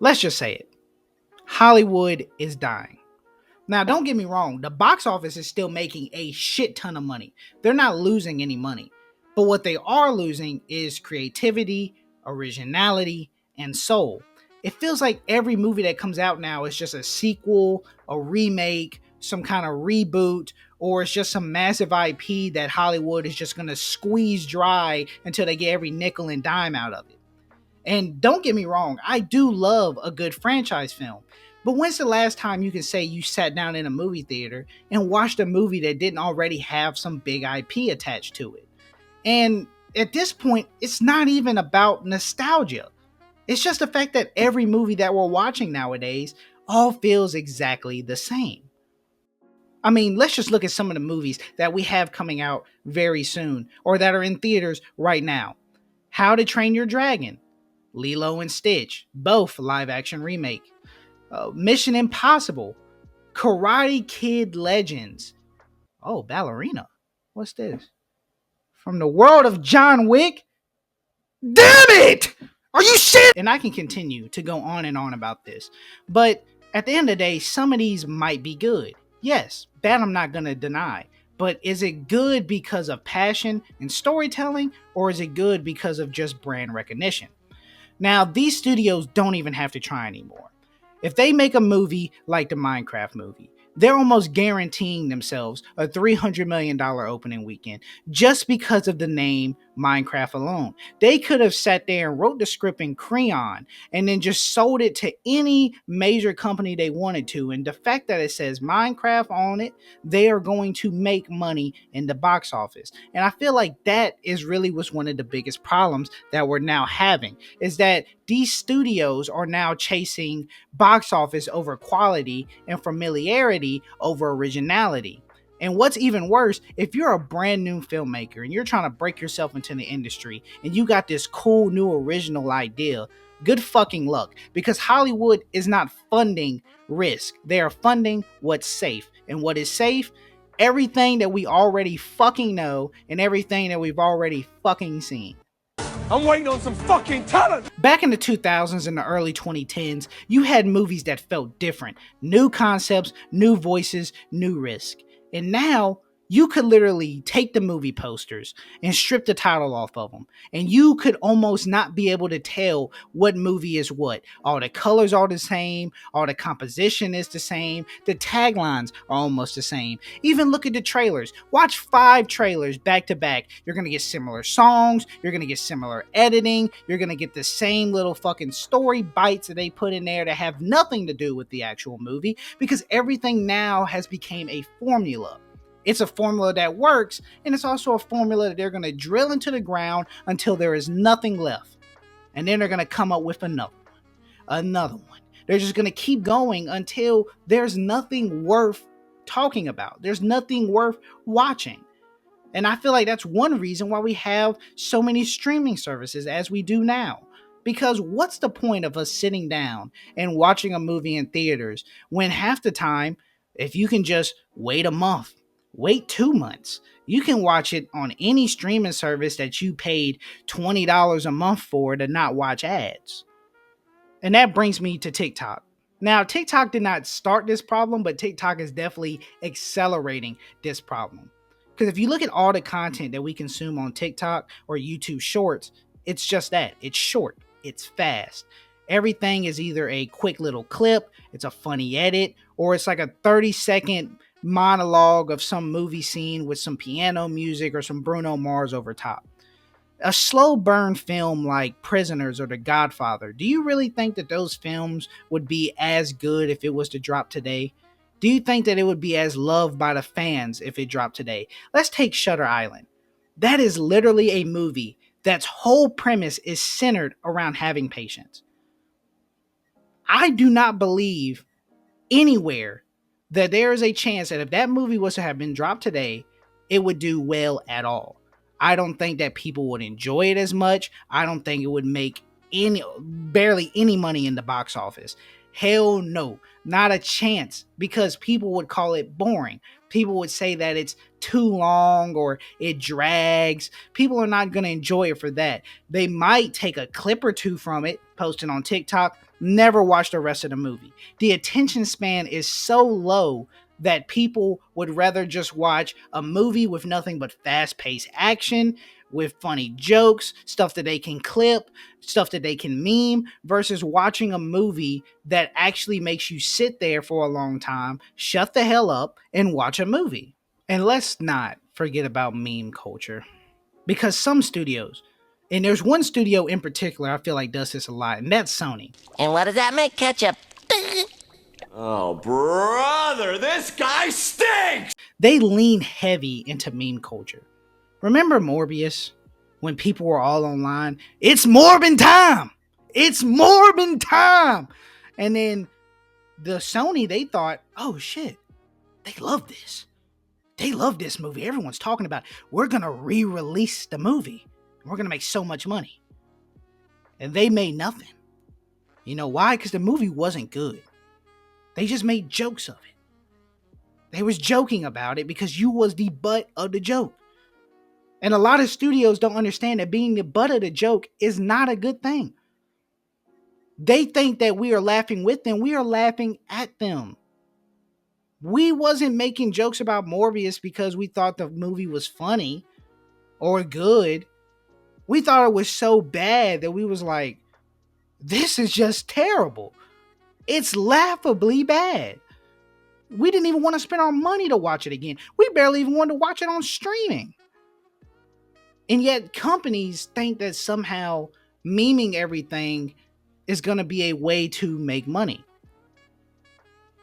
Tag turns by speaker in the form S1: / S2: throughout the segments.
S1: Let's just say it. Hollywood is dying. Now, don't get me wrong, the box office is still making a shit ton of money. They're not losing any money. But what they are losing is creativity, originality, and soul. It feels like every movie that comes out now is just a sequel, a remake, some kind of reboot, or it's just some massive IP that Hollywood is just going to squeeze dry until they get every nickel and dime out of it. And don't get me wrong, I do love a good franchise film. But when's the last time you can say you sat down in a movie theater and watched a movie that didn't already have some big IP attached to it? And at this point, it's not even about nostalgia. It's just the fact that every movie that we're watching nowadays all feels exactly the same. I mean, let's just look at some of the movies that we have coming out very soon or that are in theaters right now. How to Train Your Dragon, Lilo and Stitch, both live action remake. Mission Impossible, Karate Kid Legends. Oh, Ballerina. What's this? From the world of John Wick? Damn it! Are you shit? And I can continue to go on and on about this. But at the end of the day, some of these might be good. Yes, that I'm not going to deny. But is it good because of passion and storytelling, or is it good because of just brand recognition? Now, these studios don't even have to try anymore. If they make a movie like the Minecraft movie, they're almost guaranteeing themselves a $300 million opening weekend just because of the name Minecraft alone. They could have sat there and wrote the script in crayon and then just sold it to any major company they wanted to. And the fact that it says Minecraft on it, they are going to make money in the box office. And I feel like that is really what's one of the biggest problems that we're now having, is that these studios are now chasing box office over quality and familiarity over originality. And what's even worse, if you're a brand new filmmaker and you're trying to break yourself into the industry and you got this cool new original idea, good fucking luck, because Hollywood is not funding risk. They are funding what's safe. And what is safe? Everything that we already fucking know and everything that we've already fucking seen. I'm waiting on some fucking talent. Back in the 2000s and the early 2010s, you had movies that felt different. New concepts, new voices, new risk. And now you could literally take the movie posters and strip the title off of them. And you could almost not be able to tell what movie is what. All the colors are the same. All the composition is the same. The taglines are almost the same. Even look at the trailers. Watch 5 trailers back to back. You're going to get similar songs. You're going to get similar editing. You're going to get the same little fucking story bites that they put in there that have nothing to do with the actual movie, because everything now has become a formula. It's a formula that works, and it's also a formula that they're going to drill into the ground until there is nothing left. And then they're going to come up with another one. They're just going to keep going until there's nothing worth talking about. There's nothing worth watching. And I feel like that's one reason why we have so many streaming services as we do now. Because what's the point of us sitting down and watching a movie in theaters when half the time, if you can just wait a month, wait 2 months, you can watch it on any streaming service that you paid $20 a month for to not watch ads. And that brings me to TikTok. Now, TikTok did not start this problem, but TikTok is definitely accelerating this problem. Because if you look at all the content that we consume on TikTok or YouTube Shorts, it's just that. It's short, it's fast. Everything is either a quick little clip, it's a funny edit, or it's like a 30-second monologue of some movie scene with some piano music or some Bruno Mars over top. A slow burn film like Prisoners or The Godfather, do you really think that those films would be as good if it was to drop today? Do you think that it would be as loved by the fans if it dropped today? Let's take Shutter Island. That is literally a movie that's whole premise is centered around having patience. I do not believe anywhere that there is a chance that if that movie was to have been dropped today, it would do well at all. I don't think that people would enjoy it as much. I don't think it would make barely any money in the box office. Hell no, not a chance, because people would call it boring. People would say that it's too long or it drags. People are not going to enjoy it for that. They might take a clip or two from it, post it on TikTok, never watch the rest of the movie. The attention span is so low that people would rather just watch a movie with nothing but fast-paced action, with funny jokes, stuff that they can clip, stuff that they can meme, versus watching a movie that actually makes you sit there for a long time, shut the hell up, and watch a movie. And let's not forget about meme culture. Because some studios, and there's one studio in particular I feel like does this a lot, and that's Sony.
S2: And what does that make? Ketchup.
S3: Oh, brother, this guy stinks!
S1: They lean heavy into meme culture. Remember Morbius? When people were all online, it's Morbin time! It's Morbin time! And then the Sony, they thought, oh shit, they love this. They love this movie. Everyone's talking about it. We're going to re-release the movie. We're going to make so much money. And they made nothing. You know why? Because the movie wasn't good. They just made jokes of it. They was joking about it because you was the butt of the joke. And a lot of studios don't understand that being the butt of the joke is not a good thing. They think that we are laughing with them. We are laughing at them. We wasn't making jokes about Morbius because we thought the movie was funny or good. We thought it was so bad that we was like, this is just terrible. It's laughably bad. We didn't even want to spend our money to watch it again. We barely even wanted to watch it on streaming. And yet companies think that somehow memeing everything is going to be a way to make money.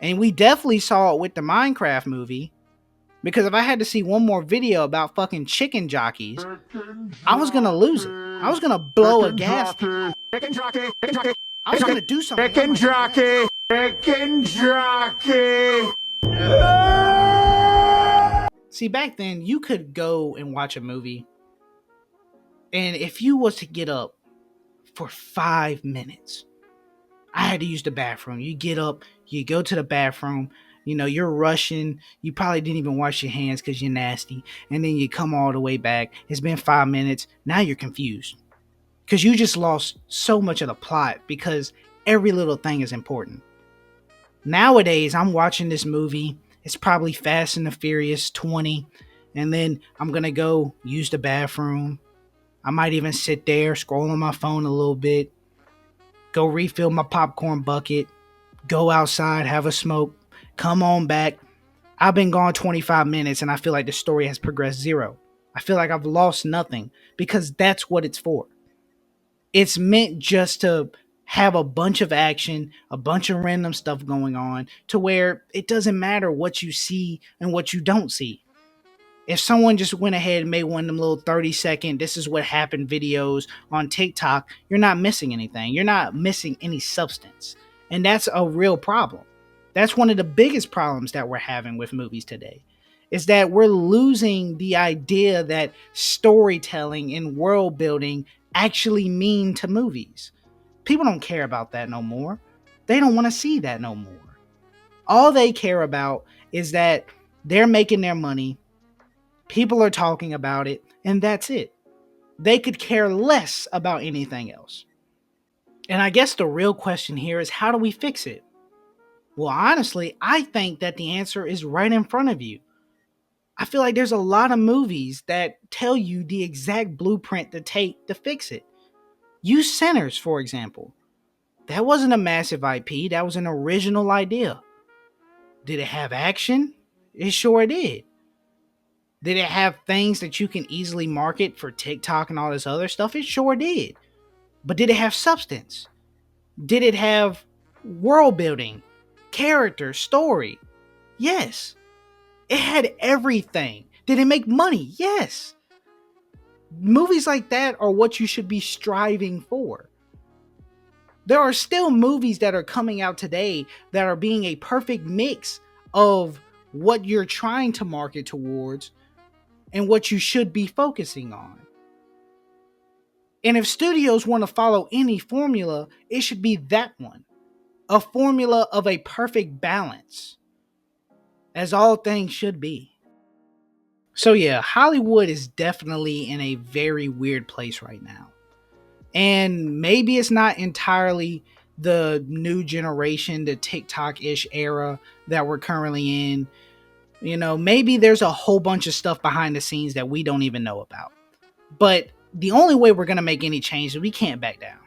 S1: And we definitely saw it with the Minecraft movie. Because if I had to see one more video about fucking chicken jockeys, I was going to lose it. I was going to blow a gas.
S3: Chicken jockey!
S1: I was going to do something.
S3: Chicken jockey! Chicken jockey!
S1: See, back then, you could go and watch a movie. And if you was to get up for 5 minutes, I had to use the bathroom. You get up, you go to the bathroom, you know, you're rushing. You probably didn't even wash your hands because you're nasty. And then you come all the way back. It's been 5 minutes. Now you're confused. Because you just lost so much of the plot because every little thing is important. Nowadays, I'm watching this movie. It's probably Fast and the Furious 20. And then I'm going to go use the bathroom. I might even sit there, scroll on my phone a little bit, go refill my popcorn bucket, go outside, have a smoke, come on back. I've been gone 25 minutes and I feel like the story has progressed zero. I feel like I've lost nothing because that's what it's for. It's meant just to have a bunch of action, a bunch of random stuff going on to where it doesn't matter what you see and what you don't see. If someone just went ahead and made one of them little 30-second, this is what happened videos on TikTok, you're not missing anything. You're not missing any substance. And that's a real problem. That's one of the biggest problems that we're having with movies today, is that we're losing the idea that storytelling and world building actually mean to movies. People don't care about that no more. They don't want to see that no more. All they care about is that they're making their money. People are talking about it, and that's it. They could care less about anything else. And I guess the real question here is, how do we fix it? Well, honestly, I think that the answer is right in front of you. I feel like there's a lot of movies that tell you the exact blueprint to take to fix it. Use Sinners, for example. That wasn't a massive IP. That was an original idea. Did it have action? It sure did. Did it have things that you can easily market for TikTok and all this other stuff? It sure did. But did it have substance? Did it have world building, character, story? Yes. It had everything. Did it make money? Yes. Movies like that are what you should be striving for. There are still movies that are coming out today that are being a perfect mix of what you're trying to market towards and what you should be focusing on. And if studios want to follow any formula, it should be that one. A formula of a perfect balance. as all things should be. So yeah, Hollywood is definitely in a very weird place right now. And maybe it's not entirely the new generation, the TikTok-ish era that we're currently in. You know, maybe there's a whole bunch of stuff behind the scenes that we don't even know about. But the only way we're going to make any change is we can't back down.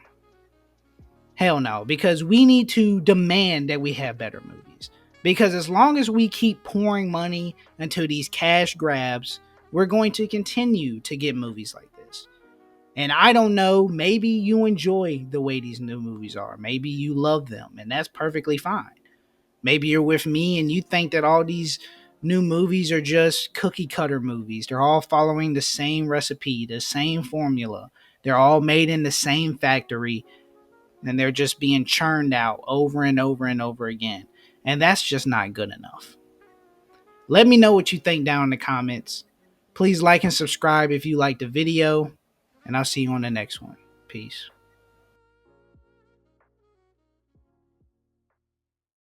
S1: Hell no, because we need to demand that we have better movies. Because as long as we keep pouring money into these cash grabs, we're going to continue to get movies like this. And I don't know, maybe you enjoy the way these new movies are. Maybe you love them, and that's perfectly fine. Maybe you're with me and you think that all these new movies are just cookie cutter movies. They're all following the same recipe, the same formula. They're all made in the same factory, and they're just being churned out over and over and over again. And that's just not good enough. Let me know what you think down in the comments. Please like and subscribe if you liked the video, and I'll see you on the next one. Peace.